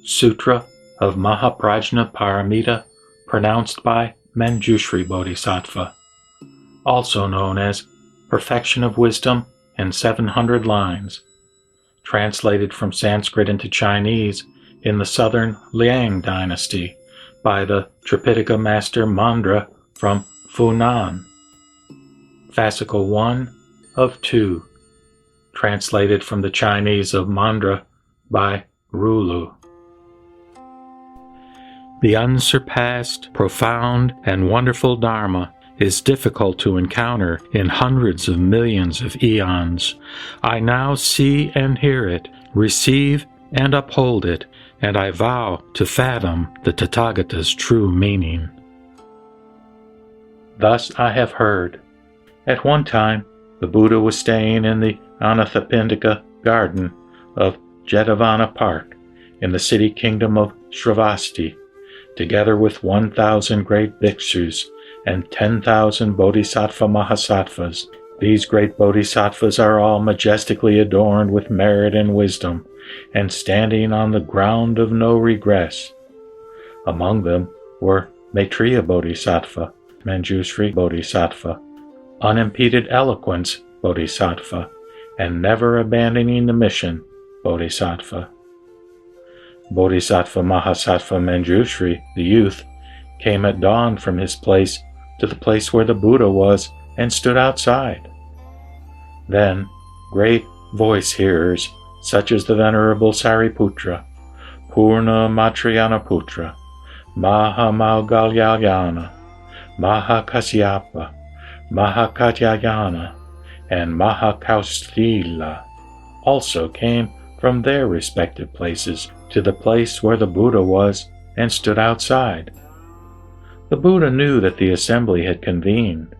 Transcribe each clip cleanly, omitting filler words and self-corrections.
Sutra of Mahā-Prajñā-Pāramitā, pronounced by Mañjuśrī Bodhisattva, also known as Perfection of Wisdom in 700 Lines, translated from Sanskrit into Chinese in the southern Liang dynasty by the Tripitaka master Mandra from Funan. Fascicle 1 of 2, translated from the Chinese of Mandra by Rulu. The unsurpassed, profound, and wonderful Dharma is difficult to encounter in hundreds of millions of eons. I now see and hear it, receive and uphold it, and I vow to fathom the Tathagata's true meaning. Thus I have heard. At one time, the Buddha was staying in the Anathapindika garden of Jetavana Park in the city kingdom of Sravasti, together with 1,000 great bhikshus and 10,000 bodhisattva mahasattvas. These great bodhisattvas are all majestically adorned with merit and wisdom, and standing on the ground of no regress. Among them were Maitreya Bodhisattva, Mañjuśrī Bodhisattva, Unimpeded Eloquence Bodhisattva, and Never Abandoning the Mission Bodhisattva. Bodhisattva Mahasattva Mañjuśrī, the youth, came at dawn from his place to the place where the Buddha was and stood outside. Then great voice hearers, such as the Venerable Sariputra, Purna Matrayanaputra, Mahamaugalyayana, Mahakasyapa, Mahakatyayana, and Mahakausthila, also came from their respective places to the place where the Buddha was and stood outside. The Buddha knew that the assembly had convened.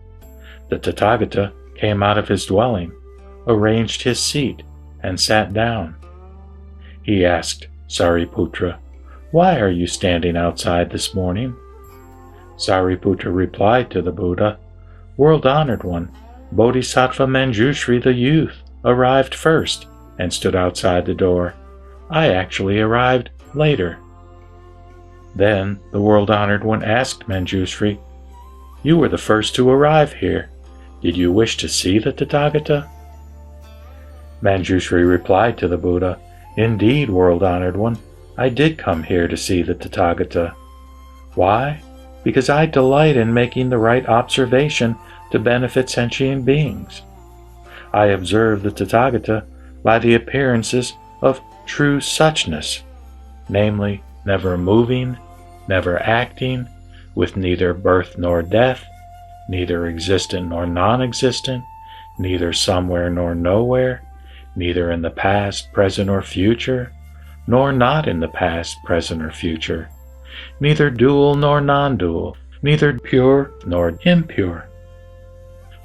The Tathagata came out of his dwelling, arranged his seat, and sat down. He asked Sariputra, "Why are you standing outside this morning?" Sariputra replied to the Buddha, "World-honored one, Bodhisattva Mañjuśrī the youth arrived first and stood outside the door. I actually arrived later." Then the world-honored one asked Mañjuśrī, "You were the first to arrive here. Did you wish to see the Tathagata?" Mañjuśrī replied to the Buddha, "Indeed, world-honored one, I did come here to see the Tathagata. Why? Because I delight in making the right observation to benefit sentient beings. I observe the Tathagata by the appearances of true suchness, namely, never moving, never acting, with neither birth nor death, neither existent nor non-existent, neither somewhere nor nowhere, neither in the past, present, or future, nor not in the past, present, or future, neither dual nor non-dual, neither pure nor impure.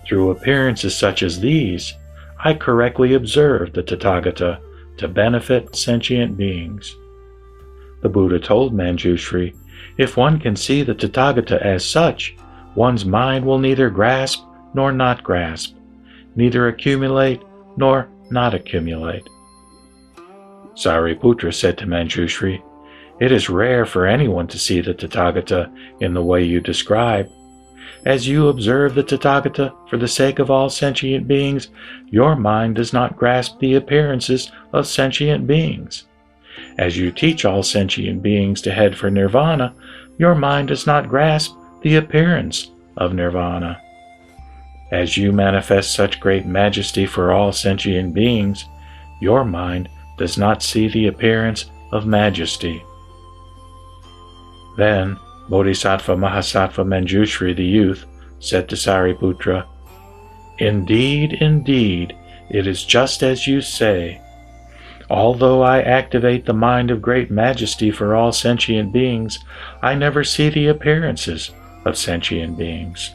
Through appearances such as these, I correctly observe the Tathagata to benefit sentient beings." The Buddha told Mañjuśrī, "If one can see the Tathagata as such, one's mind will neither grasp nor not grasp, neither accumulate nor not accumulate." Sariputra said to Mañjuśrī, "It is rare for anyone to see the Tathagata in the way you describe. As you observe the Tathagata for the sake of all sentient beings, your mind does not grasp the appearances of sentient beings. As you teach all sentient beings to head for nirvana, your mind does not grasp the appearance of nirvana. As you manifest such great majesty for all sentient beings, your mind does not see the appearance of majesty." Then Bodhisattva Mahasattva Mañjuśrī the youth said to Sariputra, "Indeed, indeed, it is just as you say. Although I activate the mind of great majesty for all sentient beings, I never see the appearances of sentient beings.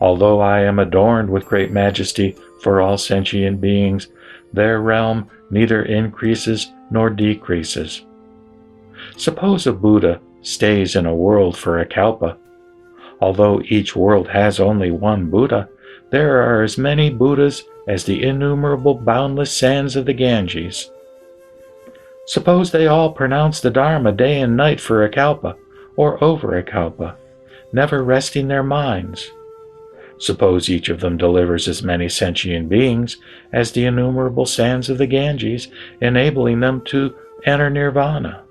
Although I am adorned with great majesty for all sentient beings, their realm neither increases nor decreases. Suppose a Buddha stays in a world for a kalpa. Although each world has only one Buddha, there are as many Buddhas as the innumerable boundless sands of the Ganges. Suppose they all pronounce the Dharma day and night for a kalpa, or over a kalpa, never resting their minds. Suppose each of them delivers as many sentient beings as the innumerable sands of the Ganges, enabling them to enter nirvana.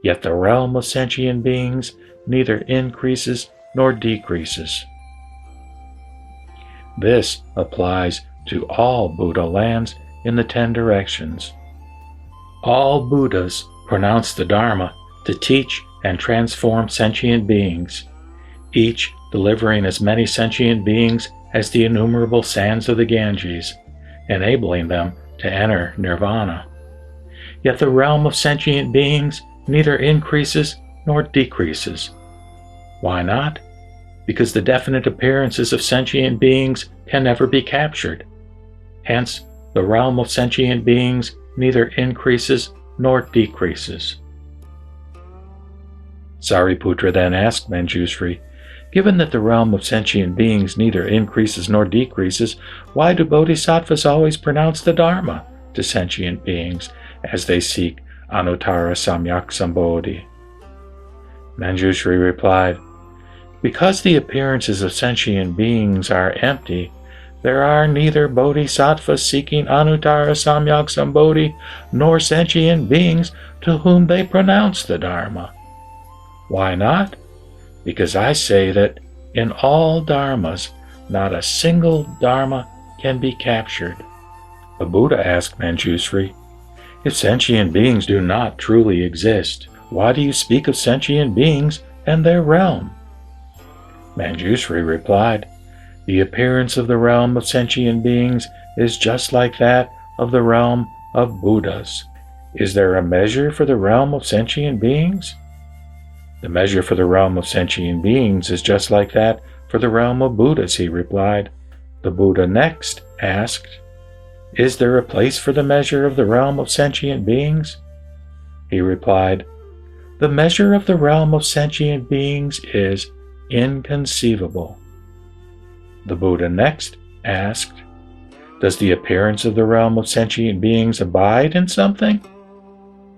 Yet the realm of sentient beings neither increases nor decreases. This applies to all Buddha lands in the 10 directions. All Buddhas pronounce the Dharma to teach and transform sentient beings, each delivering as many sentient beings as the innumerable sands of the Ganges, enabling them to enter nirvana. Yet the realm of sentient beings neither increases nor decreases. Why not? Because the definite appearances of sentient beings can never be captured. Hence, the realm of sentient beings neither increases nor decreases. Sariputra then asked Mañjuśrī, given that the realm of sentient beings neither increases nor decreases, why do bodhisattvas always pronounce the Dharma to sentient beings as they seek Anuttara Samyak Sambodhi? Mañjuśrī replied, because the appearances of sentient beings are empty, there are neither bodhisattvas seeking Anuttara Samyak Sambodhi nor sentient beings to whom they pronounce the Dharma. Why not? Because I say that in all dharmas, not a single dharma can be captured. The Buddha asked Mañjuśrī, if sentient beings do not truly exist, why do you speak of sentient beings and their realm? Mañjuśrī replied, the appearance of the realm of sentient beings is just like that of the realm of Buddhas. Is there a measure for the realm of sentient beings? The measure for the realm of sentient beings is just like that for the realm of Buddhas, he replied. The Buddha next asked, is there a place for the measure of the realm of sentient beings? He replied, the measure of the realm of sentient beings is inconceivable. The Buddha next asked, does the appearance of the realm of sentient beings abide in something?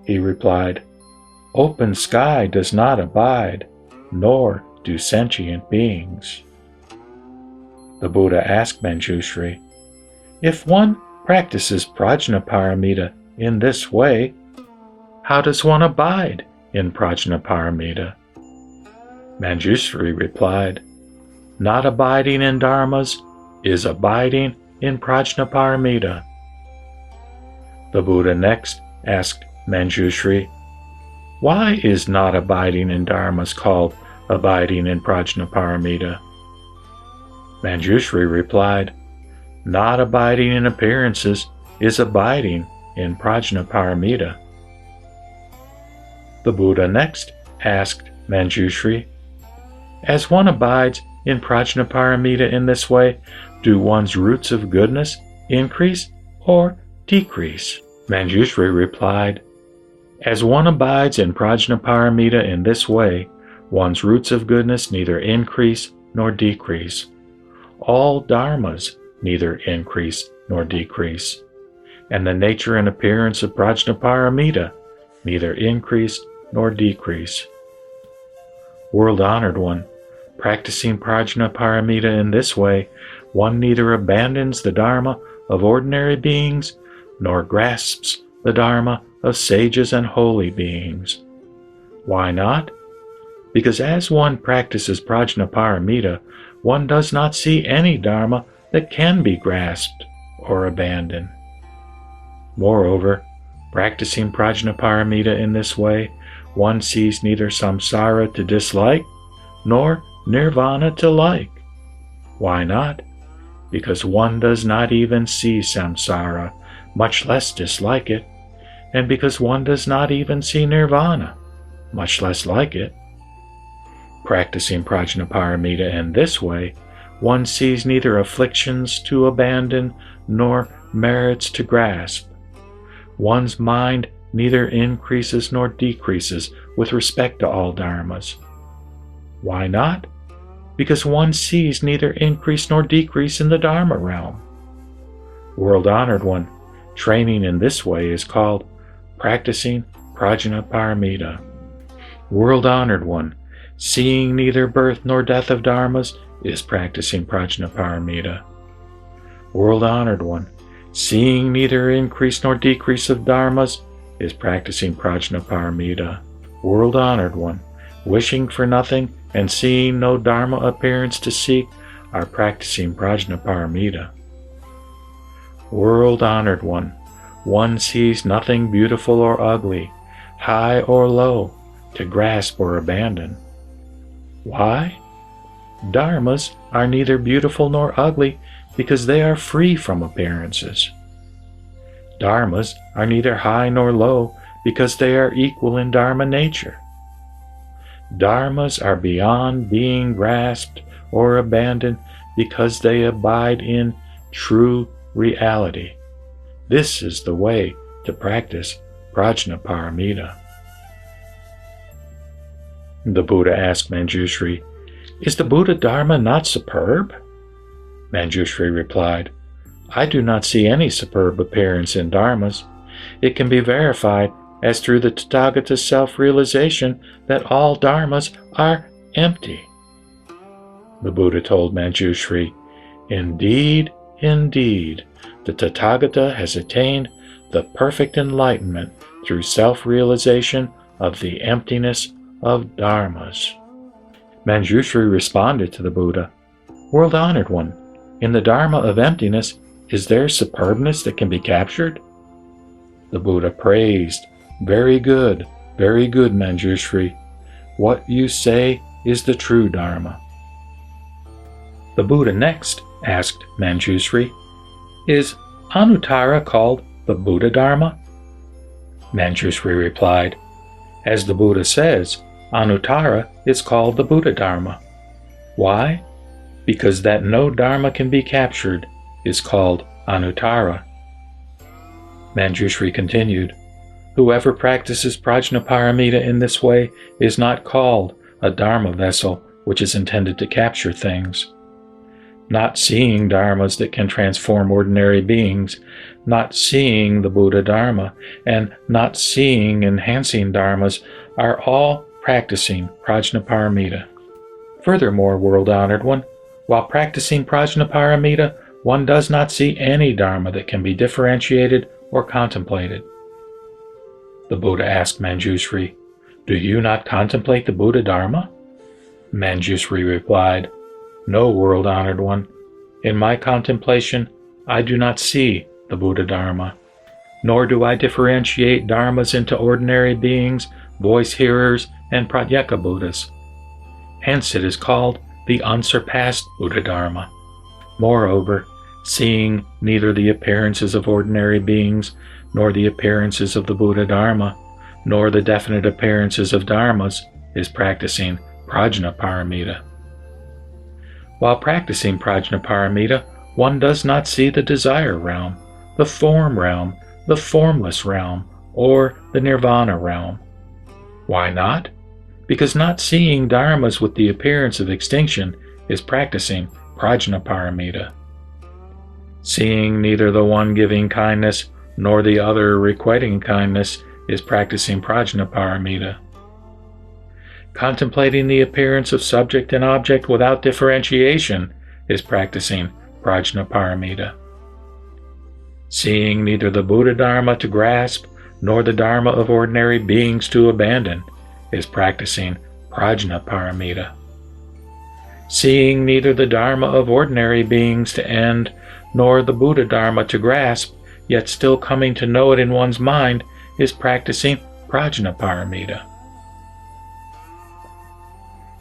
He replied, open sky does not abide, nor do sentient beings. The Buddha asked Mañjuśrī, if one practices Prajnaparamita in this way, how does one abide in Prajnaparamita? Mañjuśrī replied, not abiding in dharmas is abiding in Prajnaparamita. The Buddha next asked Mañjuśrī, why is not abiding in dharmas called abiding in Prajnaparamita? Mañjuśrī replied, not abiding in appearances is abiding in Prajnaparamita. The Buddha next asked Mañjuśrī, as one abides in Prajnaparamita in this way, do one's roots of goodness increase or decrease? Mañjuśrī replied, as one abides in Prajnaparamita in this way, one's roots of goodness neither increase nor decrease. All dharmas neither increase nor decrease, and the nature and appearance of Prajnaparamita neither increase nor decrease. World-honored one, practicing Prajnaparamita in this way, one neither abandons the Dharma of ordinary beings, nor grasps the Dharma of sages and holy beings. Why not? Because as one practices Prajnaparamita, one does not see any Dharma that can be grasped or abandoned. Moreover, practicing Prajnaparamita in this way, one sees neither samsara to dislike, nor nirvana to like. Why not? Because one does not even see samsara, much less dislike it, and because one does not even see nirvana, much less like it. Practicing Prajnaparamita in this way, one sees neither afflictions to abandon nor merits to grasp. One's mind neither increases nor decreases with respect to all dharmas. Why not? Because one sees neither increase nor decrease in the Dharma realm. World-honored one, training in this way is called practicing Prajnaparamita. World-honored one, seeing neither birth nor death of dharmas is practicing Prajnaparamita. World-honored one, seeing neither increase nor decrease of dharmas is practicing Prajnaparamita. World-honored one, wishing for nothing and seeing no dharma appearance to seek are practicing Prajnaparamita. World-honored one sees nothing beautiful or ugly, high or low, to grasp or abandon. Why? Dharmas are neither beautiful nor ugly because they are free from appearances. Dharmas are neither high nor low because they are equal in dharma nature. Dharmas are beyond being grasped or abandoned because they abide in true reality. This is the way to practice Prajnaparamita. The Buddha asked Mañjuśrī, "Is the Buddha Dharma not superb?" Mañjuśrī replied, "I do not see any superb appearance in dharmas. It can be verified as through the Tathagata's self-realization that all dharmas are empty." The Buddha told Mañjuśrī, "Indeed, indeed, the Tathagata has attained the perfect enlightenment through self-realization of the emptiness of dharmas." Mañjuśrī responded to the Buddha, "World-honored one, in the dharma of emptiness, is there superbness that can be captured?" The Buddha praised, very good, Mañjuśrī. What you say is the true dharma." The Buddha next asked Mañjuśrī, "Is Anuttara called the Buddha Dharma?" Mañjuśrī replied, "As the Buddha says, Anuttara is called the Buddha Dharma. Why? Because that no dharma can be captured is called Anuttara." Mañjuśrī continued, "Whoever practices Prajnaparamita in this way is not called a dharma vessel which is intended to capture things. Not seeing dharmas that can transform ordinary beings, not seeing the Buddha Dharma, and not seeing enhancing dharmas are all practicing Prajnaparamita. Furthermore, world-honored one, while practicing Prajnaparamita, one does not see any dharma that can be differentiated or contemplated." The Buddha asked Mañjuśrī, "Do you not contemplate the Buddha Dharma?" Mañjuśrī replied, "No, world-honored one. In my contemplation, I do not see the Buddha Dharma, nor do I differentiate dharmas into ordinary beings, voice-hearers, and Pratyeka Buddhas. Hence it is called the unsurpassed Buddha Dharma. Moreover, seeing neither the appearances of ordinary beings, nor the appearances of the Buddha Dharma, nor the definite appearances of dharmas, is practicing Prajnaparamita. While practicing Prajnaparamita, one does not see the desire realm, the form realm, the formless realm, or the nirvana realm. Why not? Because not seeing dharmas with the appearance of extinction is practicing Prajnaparamita. Seeing neither the one giving kindness nor the other requiting kindness is practicing Prajnaparamita. Contemplating the appearance of subject and object without differentiation is practicing Prajnaparamita. Seeing neither the Buddha Dharma to grasp nor the Dharma of ordinary beings to abandon is practicing Prajnaparamita. Seeing neither the Dharma of ordinary beings to end nor the Buddha Dharma to grasp, yet still coming to know it in one's mind, is practicing Prajnaparamita.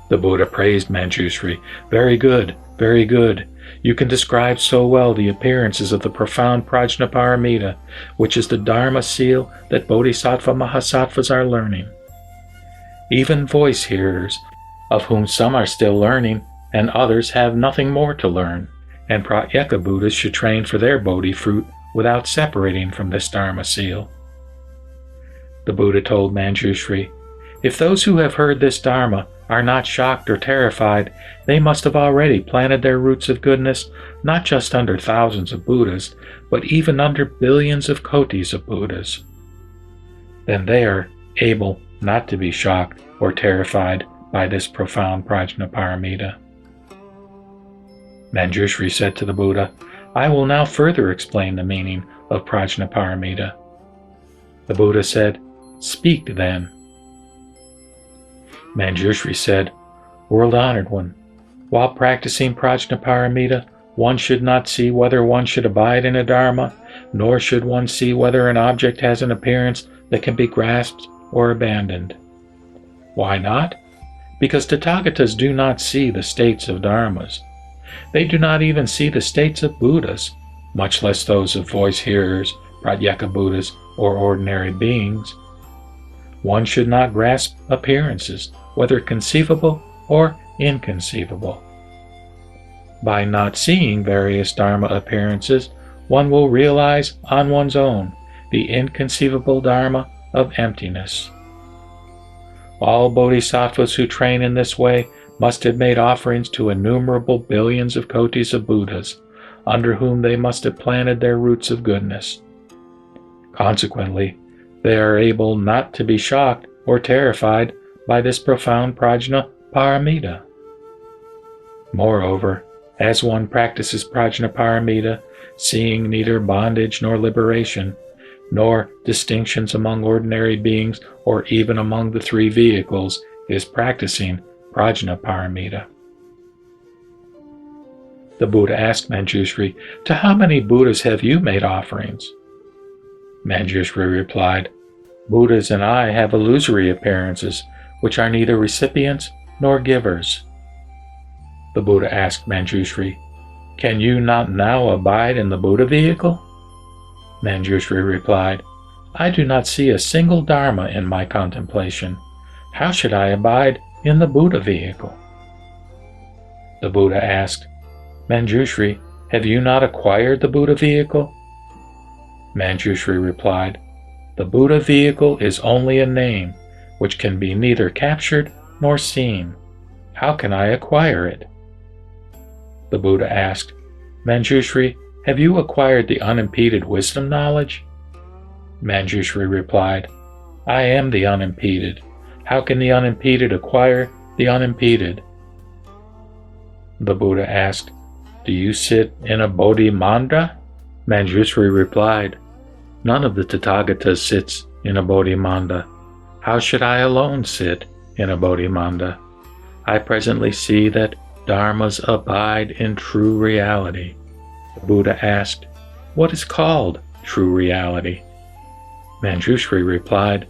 The Buddha praised Mañjuśrī. Very good, very good. You can describe so well the appearances of the profound Prajnaparamita, which is the Dharma seal that Bodhisattva Mahasattvas are learning. Even voice hearers, of whom some are still learning, and others have nothing more to learn, and Pratyeka Buddhas should train for their Bodhi fruit without separating from this Dharma seal. The Buddha told Mañjuśrī, "If those who have heard this Dharma are not shocked or terrified, they must have already planted their roots of goodness, not just under thousands of Buddhas, but even under billions of kotis of Buddhas. then they are able not to be shocked or terrified by this profound Prajnaparamita. Mañjuśrī said to the Buddha, I will now further explain the meaning of Prajnaparamita. The Buddha said, Speak then. Mañjuśrī said, World-honored one, while practicing Prajnaparamita, one should not see whether one should abide in a Dharma, nor should one see whether an object has an appearance that can be grasped or abandoned. Why not? Because Tathagatas do not see the states of Dharmas. They do not even see the states of Buddhas, much less those of voice-hearers, Pratyeka Buddhas, or ordinary beings. One should not grasp appearances, whether conceivable or inconceivable. By not seeing various Dharma appearances, one will realize on one's own the inconceivable Dharma of emptiness. All bodhisattvas who train in this way must have made offerings to innumerable billions of kotis of Buddhas, under whom they must have planted their roots of goodness. Consequently, they are able not to be shocked or terrified by this profound Prajnaparamita. Moreover, as one practices Prajnaparamita, seeing neither bondage nor liberation, nor distinctions among ordinary beings or even among the three vehicles, is practicing Prajnaparamita. The Buddha asked Mañjuśrī, To how many Buddhas have you made offerings? Mañjuśrī replied, Buddhas and I have illusory appearances, which are neither recipients nor givers. The Buddha asked Mañjuśrī, Can you not now abide in the Buddha vehicle? Mañjuśrī replied, I do not see a single Dharma in my contemplation. How should I abide in the Buddha vehicle? The Buddha asked, Mañjuśrī, have you not acquired the Buddha vehicle? Mañjuśrī replied, The Buddha vehicle is only a name, which can be neither captured nor seen. How can I acquire it? The Buddha asked, Mañjuśrī, have you acquired the unimpeded wisdom knowledge? Mañjuśrī replied, I am the unimpeded. How can the unimpeded acquire the unimpeded? The Buddha asked, Do you sit in a Bodhi Mandra? Mañjuśrī replied, None of the Tathagatas sits in a Bodhi Mandra. How should I alone sit in a Bodhi Mandra? I presently see that Dharmas abide in true reality. The Buddha asked, What is called true reality? Mañjuśrī replied,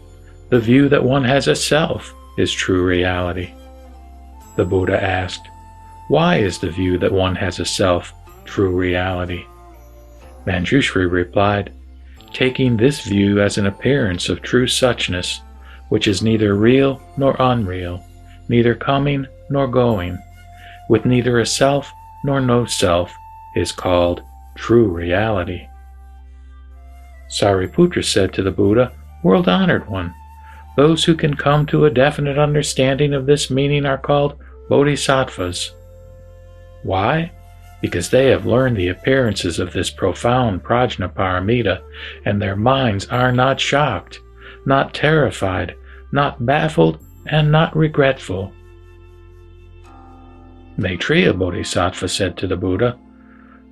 The view that one has a self is true reality. The Buddha asked, Why is the view that one has a self true reality? Mañjuśrī replied, Taking this view as an appearance of true suchness, which is neither real nor unreal, neither coming nor going, with neither a self nor no self, is called true reality. Sariputra said to the Buddha, World-honored one, those who can come to a definite understanding of this meaning are called bodhisattvas. Why? Because they have learned the appearances of this profound Prajnaparamita, and their minds are not shocked, not terrified, not baffled, and not regretful. Maitreya Bodhisattva said to the Buddha,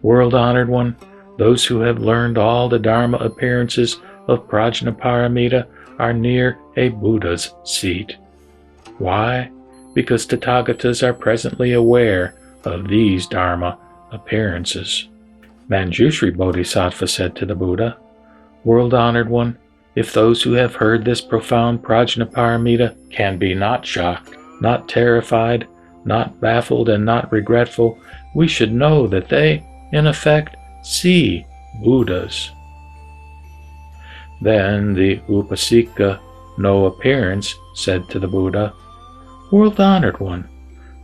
World-honored one, those who have learned all the Dharma appearances of Prajnaparamita are near a Buddha's seat. Why? Because Tathagatas are presently aware of these Dharma appearances. Mañjuśrī Bodhisattva said to the Buddha, World-honored one, if those who have heard this profound Prajnaparamita can be not shocked, not terrified, not baffled, and not regretful, we should know that they, in effect, see Buddhas. Then the Upasika, no appearance, said to the Buddha, World-honored one,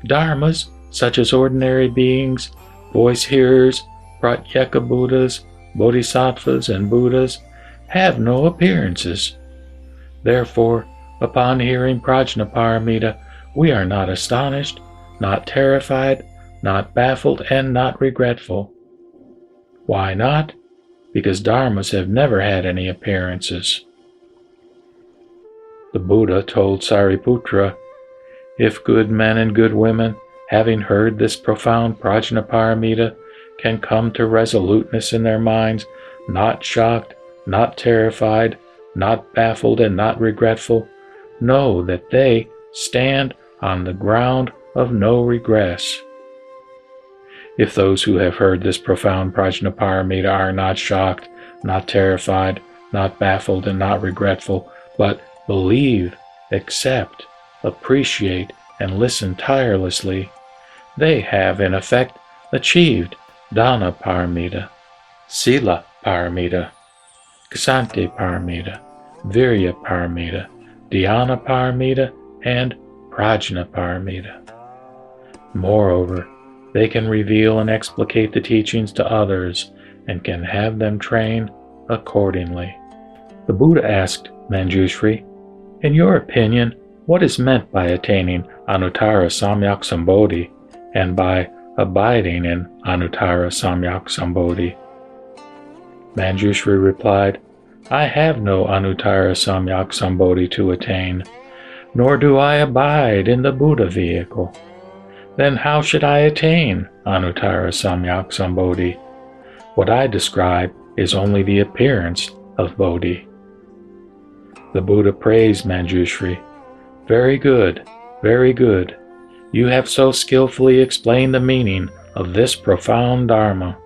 Dharmas, such as ordinary beings, voice-hearers, Pratyeka Buddhas, Bodhisattvas, and Buddhas, have no appearances. Therefore, upon hearing Prajnaparamita, we are not astonished, not terrified, not baffled, and not regretful. Why not? Because Dharmas have never had any appearances. The Buddha told Sariputra, "If good men and good women, having heard this profound Prajnaparamita, can come to resoluteness in their minds, not shocked, not terrified, not baffled, and not regretful, know that they stand on the ground of no regress." If those who have heard this profound Prajnaparamita are not shocked, not terrified, not baffled, and not regretful, but believe, accept, appreciate, and listen tirelessly, they have in effect achieved Dana Paramita, Sila Paramita, Kshanti Paramita, Virya Paramita, Dhyana Paramita, and Prajna Paramita. Moreover, they can reveal and explicate the teachings to others and can have them train accordingly. The Buddha asked Mañjuśrī, "In your opinion, what is meant by attaining Anuttara Samyak Sambodhi and by abiding in Anuttara Samyak Sambodhi?" Mañjuśrī replied, "I have no Anuttara Samyak Sambodhi to attain, nor do I abide in the Buddha vehicle. Then how should I attain Anuttara Samyak Sambodhi? What I describe is only the appearance of Bodhi." The Buddha praised Mañjuśrī. "Very good, very good. You have so skillfully explained the meaning of this profound Dharma.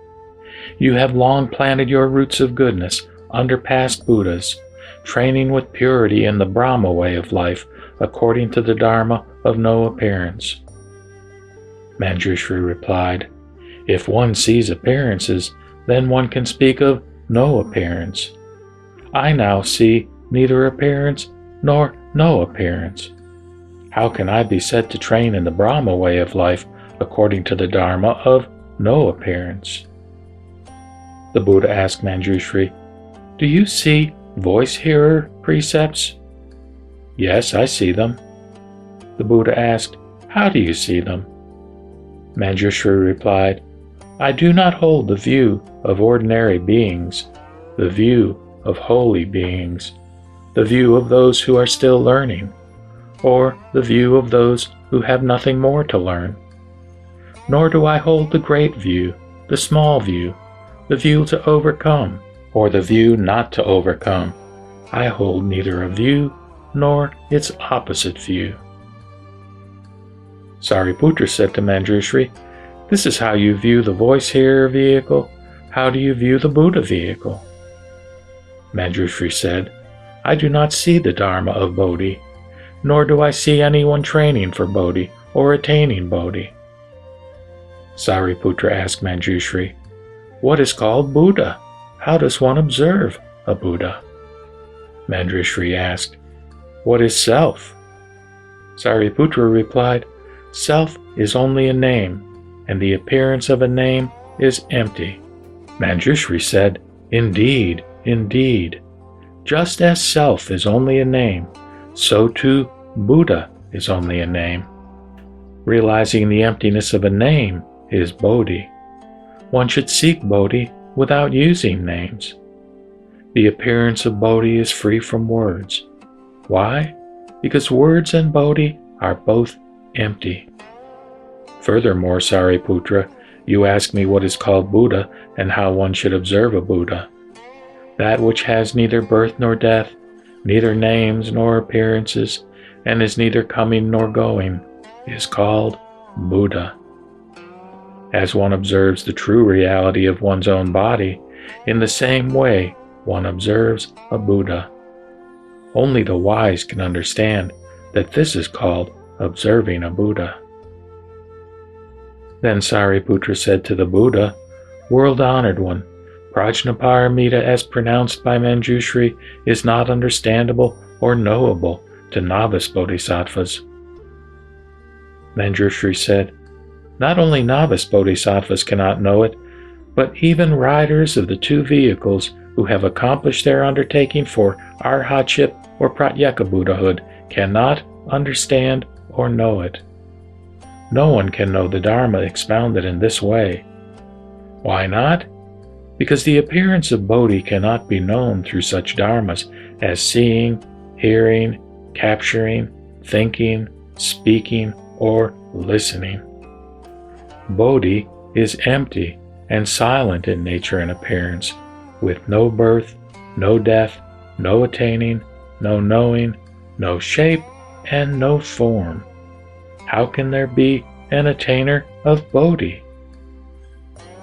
You have long planted your roots of goodness under past Buddhas, training with purity in the Brahma way of life according to the Dharma of no appearance." Mañjuśrī replied, "If one sees appearances, then one can speak of no appearance. I now see neither appearance nor no appearance. How can I be said to train in the Brahma way of life according to the Dharma of no appearance?" The Buddha asked Mañjuśrī, "Do you see voice-hearer precepts?" "Yes, I see them." The Buddha asked, "How do you see them?" Mañjuśrī replied, "I do not hold the view of ordinary beings, the view of holy beings, the view of those who are still learning, or the view of those who have nothing more to learn. Nor do I hold the great view, the small view, the view to overcome, or the view not to overcome. I hold neither a view nor its opposite view." Sariputra said to Mañjuśrī, "This is how you view the voice-hearer vehicle. How do you view the Buddha vehicle?" Mañjuśrī said, "I do not see the Dharma of Bodhi, nor do I see anyone training for Bodhi or attaining Bodhi." Sariputra asked Mañjuśrī, "What is called Buddha? How does one observe a Buddha?" Mañjuśrī asked, "What is self?" Sariputra replied, "Self is only a name, and the appearance of a name is empty." Mañjuśrī said, "Indeed, indeed. Just as self is only a name, so too Buddha is only a name. Realizing the emptiness of a name is Bodhi. One should seek Bodhi without using names. The appearance of Bodhi is free from words. Why? Because words and Bodhi are both empty." Furthermore, Sariputra, you ask me what is called Buddha and how one should observe a Buddha. That which has neither birth nor death, neither names nor appearances, and is neither coming nor going, is called Buddha. As one observes the true reality of one's own body, in the same way one observes a Buddha. Only the wise can understand that this is called observing a Buddha. Then Sariputra said to the Buddha, "World-honored one, Prajnaparamita as pronounced by Mañjuśrī is not understandable or knowable to novice bodhisattvas." Mañjuśrī said, "Not only novice bodhisattvas cannot know it, but even riders of the two vehicles who have accomplished their undertaking for arhatship or pratyeka Buddhahood cannot understand or know it. No one can know the Dharma expounded in this way. Why not? Because the appearance of Bodhi cannot be known through such Dharmas as seeing, hearing, capturing, thinking, speaking, or listening. Bodhi is empty and silent in nature and appearance, with no birth, no death, no attaining, no knowing, no shape, and no form. How can there be an attainer of Bodhi?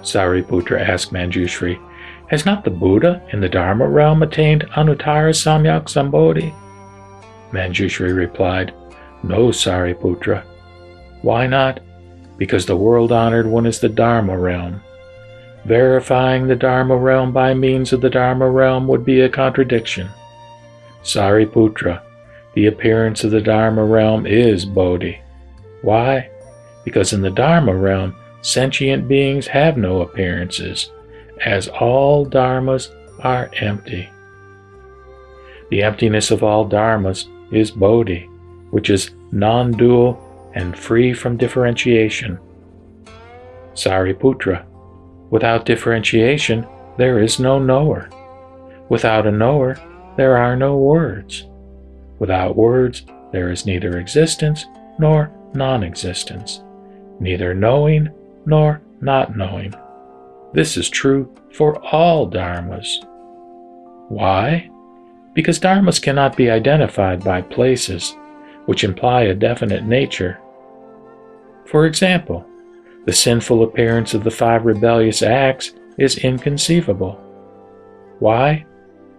Sariputra asked Mañjuśrī, has not the Buddha in the Dharma realm attained Anuttara Samyak Sambodhi? Mañjuśrī replied, no, Sariputra. Why not? Because the world-honored one is the Dharma realm. Verifying the Dharma realm by means of the Dharma realm would be a contradiction. Sariputra, the appearance of the Dharma realm is Bodhi. Why? Because in the Dharma realm, sentient beings have no appearances, as all dharmas are empty. The emptiness of all dharmas is Bodhi, which is non-dual and free from differentiation. Sariputra, without differentiation, there is no knower. Without a knower, there are no words. Without words, there is neither existence nor non-existence, neither knowing nor not knowing. This is true for all dharmas. Why? Because dharmas cannot be identified by places, which imply a definite nature. For example, the sinful appearance of the 5 rebellious acts is inconceivable. Why?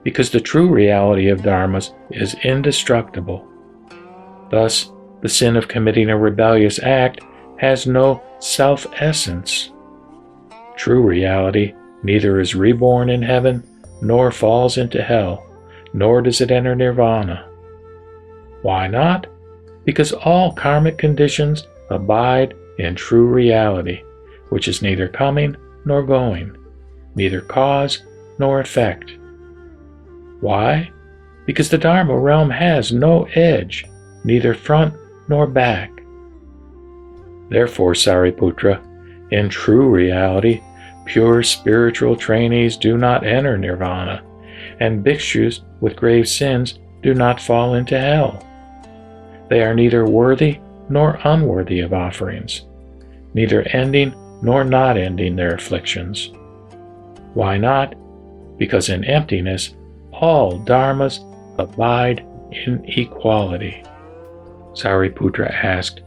Because the true reality of dharmas is indestructible. Thus, the sin of committing a rebellious act has no self-essence. True reality neither is reborn in heaven, nor falls into hell, nor does it enter nirvana. Why not? Because all karmic conditions abide in true reality, which is neither coming nor going, neither cause nor effect. Why? Because the Dharma realm has no edge, neither front nor back. Therefore, Sariputra, in true reality, pure spiritual trainees do not enter nirvana, and bhikshus with grave sins do not fall into hell. They are neither worthy nor unworthy of offerings, neither ending nor not ending their afflictions. Why not? Because in emptiness, all dharmas abide in equality. Sariputra asked,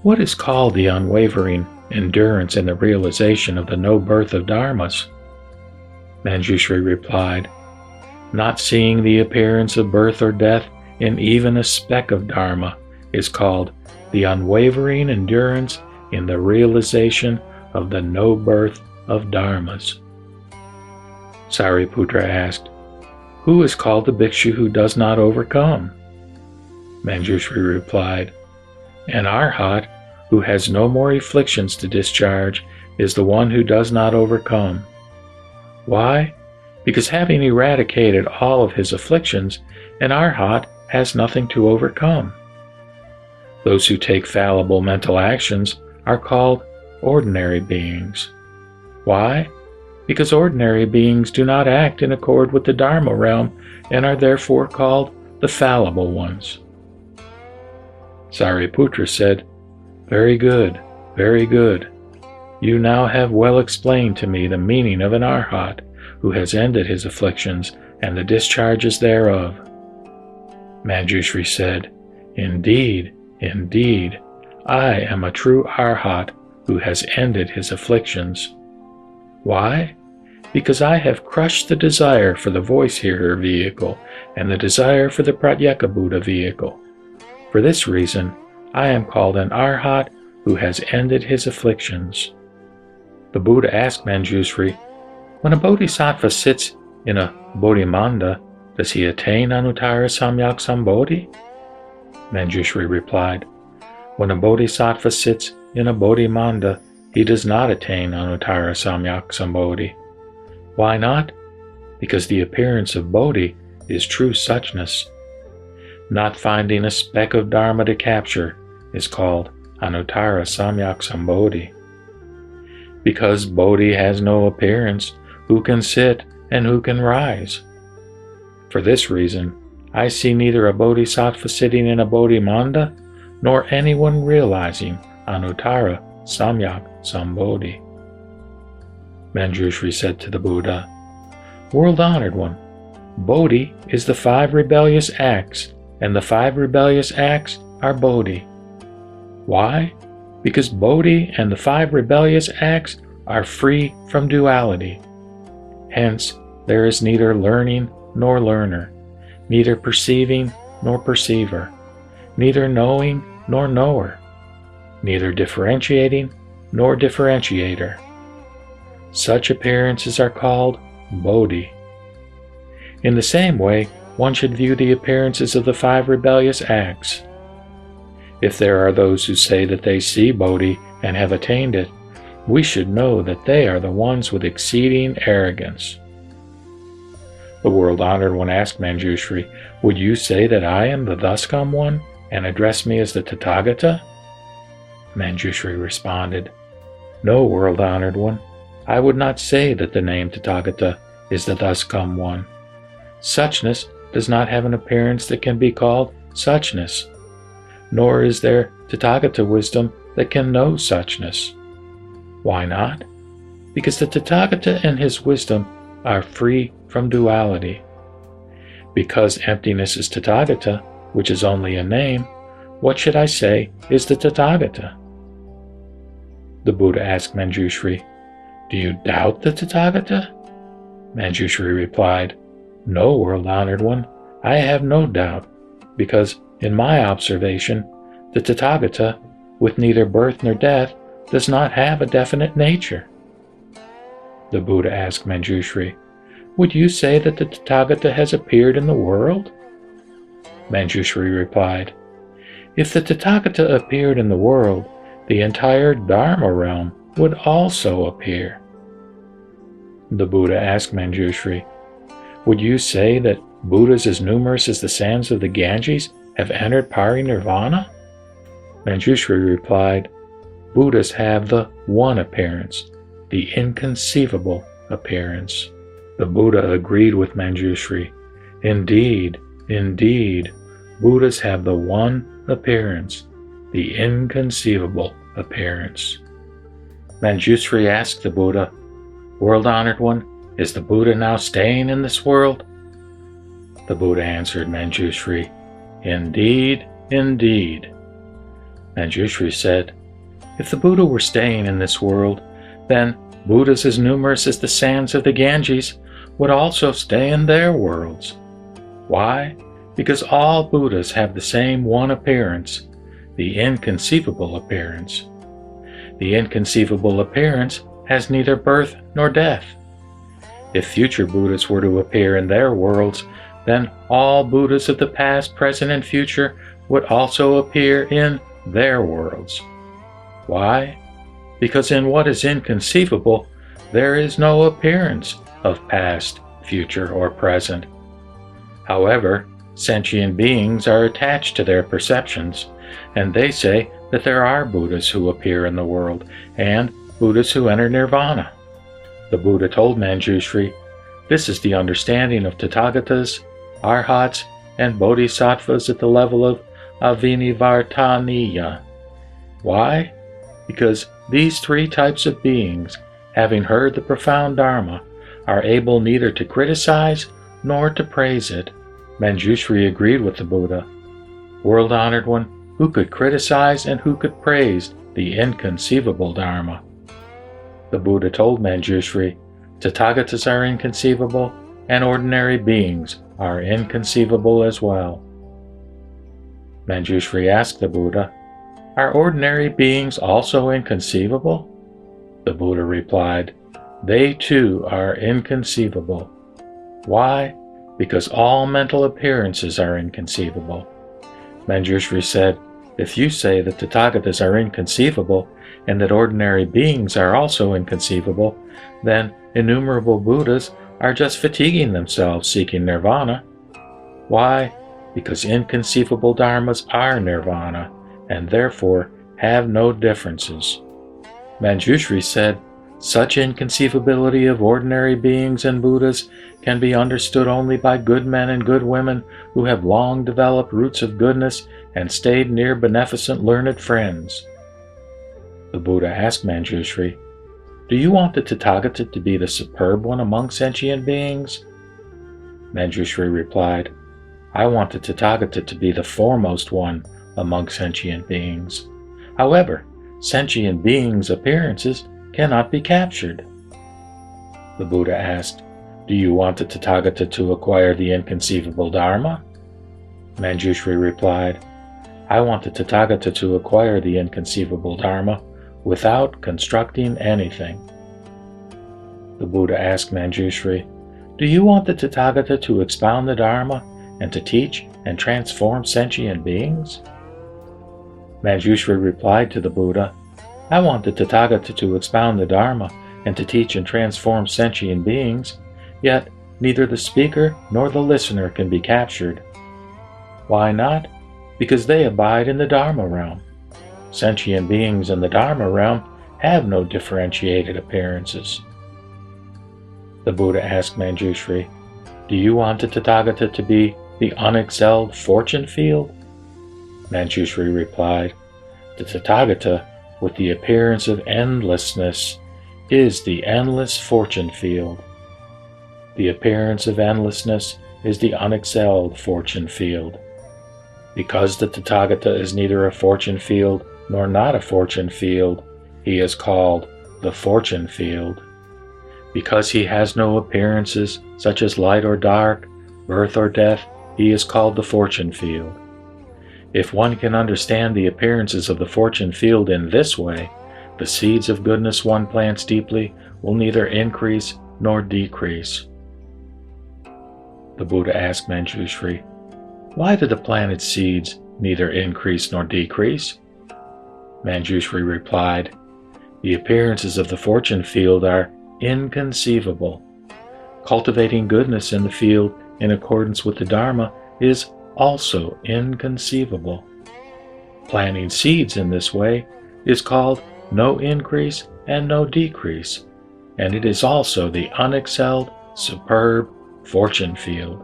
what is called the unwavering endurance in the realization of the no birth of dharmas? Mañjuśrī replied, not seeing the appearance of birth or death in even a speck of dharma is called the unwavering endurance in the realization of the no birth of dharmas. Sariputra asked, who is called the bhikshu who does not overcome? Mañjuśrī replied, an arhat who has no more afflictions to discharge is the one who does not overcome. Why? Because having eradicated all of his afflictions, an arhat has nothing to overcome. Those who take fallible mental actions are called ordinary beings. Why? Because ordinary beings do not act in accord with the Dharma realm and are therefore called the fallible ones. Sariputra said, very good, very good. You now have well explained to me the meaning of an arhat who has ended his afflictions and the discharges thereof. Mañjuśrī said, indeed, indeed, I am a true arhat who has ended his afflictions. Why? Because I have crushed the desire for the voice-hearer vehicle and the desire for the Pratyeka Buddha vehicle. For this reason, I am called an arhat who has ended his afflictions. The Buddha asked Mañjuśrī, when a bodhisattva sits in a bodhimanda, does he attain Anuttara Samyak Sambodhi? Mañjuśrī replied, when a bodhisattva sits in a bodhimanda, he does not attain Anuttara Samyak Sambodhi. Why not? Because the appearance of Bodhi is true suchness. Not finding a speck of Dharma to capture is called Anuttara Samyak Sambodhi. Because Bodhi has no appearance, who can sit and who can rise? For this reason, I see neither a bodhisattva sitting in a bodhimanda, nor anyone realizing Anuttara Samyak Sambodhi. Mañjuśrī said to the Buddha, World-honored one, Bodhi is the 5 rebellious acts, and the 5 rebellious acts are Bodhi. Why? Because Bodhi and the 5 rebellious acts are free from duality. Hence, there is neither learning nor learner, neither perceiving nor perceiver, neither knowing nor knower, neither differentiating nor differentiator. Such appearances are called Bodhi. In the same way, one should view the appearances of the 5 rebellious acts. If there are those who say that they see Bodhi and have attained it, we should know that they are the ones with exceeding arrogance. The world-honored one asked Mañjuśrī, Would you say that I am the thus come one, and address me as the Tathagata? Mañjuśrī responded, No, world-honored one, I would not say that the name Tathagata is the thus come one. Suchness does not have an appearance that can be called suchness, nor is there Tathagata wisdom that can know suchness. Why not? Because the Tathagata and his wisdom are free from duality. Because emptiness is Tathagata, which is only a name, what should I say is the Tathagata? The Buddha asked Mañjuśrī, Do you doubt the Tathagata? Mañjuśrī replied, No, world-honored one, I have no doubt, because in my observation, the Tathagata, with neither birth nor death, does not have a definite nature. The Buddha asked Mañjuśrī, Would you say that the Tathagata has appeared in the world? Mañjuśrī replied, If the Tathagata appeared in the world, the entire Dharma realm would also appear. The Buddha asked Mañjuśrī, Would you say that Buddhas as numerous as the sands of the Ganges have entered parinirvana? Mañjuśrī replied, Buddhas have the one appearance, the inconceivable appearance. The Buddha agreed with Mañjuśrī. Indeed, Buddhas have the one appearance, the inconceivable appearance. Mañjuśrī asked the Buddha, World-honored one, is the Buddha now staying in this world? The Buddha answered Mañjuśrī, Indeed. Mañjuśrī said, If the Buddha were staying in this world, then Buddhas as numerous as the sands of the Ganges would also stay in their worlds. Why? Because all Buddhas have the same one appearance, the inconceivable appearance. The inconceivable appearance has neither birth nor death. If future Buddhas were to appear in their worlds, then all Buddhas of the past, present, and future would also appear in their worlds. Why? Because in what is inconceivable, there is no appearance of past, future, or present. However, sentient beings are attached to their perceptions, and they say that there are Buddhas who appear in the world, and Buddhas who enter nirvana. The Buddha told Mañjuśrī, This is the understanding of Tathagatas, Arhats, and Bodhisattvas at the level of Avinivartaniya. Why? Because these 3 types of beings, having heard the profound Dharma, are able neither to criticize nor to praise it. Mañjuśrī agreed with the Buddha. World-honored one, who could criticize and who could praise the inconceivable Dharma? The Buddha told Mañjuśrī, Tathagatas are inconceivable, and ordinary beings are inconceivable as well. Mañjuśrī asked the Buddha, Are ordinary beings also inconceivable? The Buddha replied, They too are inconceivable. Why? Because all mental appearances are inconceivable. Mañjuśrī said, If you say that Tathagatas are inconceivable, and that ordinary beings are also inconceivable, then innumerable Buddhas are just fatiguing themselves seeking nirvana. Why? Because inconceivable dharmas are nirvana, and therefore have no differences. Mañjuśrī said, Such inconceivability of ordinary beings and Buddhas can be understood only by good men and good women who have long developed roots of goodness and stayed near beneficent learned friends. The Buddha asked Mañjuśrī, "Do you want the Tathagata to be the superb one among sentient beings?" Mañjuśrī replied, "I want the Tathagata to be the foremost one among sentient beings. However, sentient beings' appearances cannot be captured." The Buddha asked, "Do you want the Tathagata to acquire the inconceivable Dharma?" Mañjuśrī replied, "I want the Tathagata to acquire the inconceivable Dharma without constructing anything." The Buddha asked Mañjuśrī, "Do you want the Tathagata to expound the Dharma and to teach and transform sentient beings?" Mañjuśrī replied to the Buddha, "I want the Tathagata to expound the Dharma and to teach and transform sentient beings, yet neither the speaker nor the listener can be captured." Why not? Because they abide in the Dharma realm. Sentient beings in the Dharma realm have no differentiated appearances. The Buddha asked Mañjuśrī, "Do you want the Tathagata to be the unexcelled fortune field?" Mañjuśrī replied, "The Tathagata, with the appearance of endlessness, is the endless fortune field. The appearance of endlessness is the unexcelled fortune field. Because the Tathagata is neither a fortune field nor not a fortune field, he is called the fortune field. Because he has no appearances such as light or dark, birth or death, he is called the fortune field. If one can understand the appearances of the fortune field in this way, the seeds of goodness one plants deeply will neither increase nor decrease." The Buddha asked Mañjuśrī, "Why do the planted seeds neither increase nor decrease?" Mañjuśrī replied, "The appearances of the fortune field are inconceivable. Cultivating goodness in the field in accordance with the Dharma is also inconceivable. Planting seeds in this way is called no increase and no decrease, and it is also the unexcelled, superb fortune field."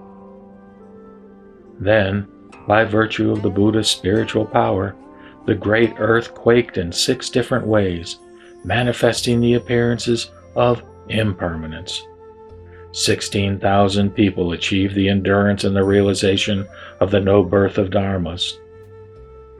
Then, by virtue of the Buddha's spiritual power, the great earth quaked in 6 different ways, manifesting the appearances of impermanence. 16,000 people achieved the endurance and the realization of the no-birth of dharmas.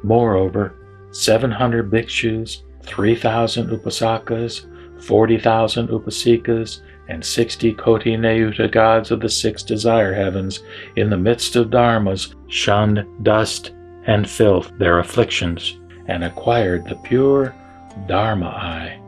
Moreover, 700 bhikshus, 3,000 upasakas, 40,000 upasikas, and 60 Koti Nayuta gods of the 6 desire heavens in the midst of dharmas shunned dust and filth their afflictions and acquired the pure Dharma eye.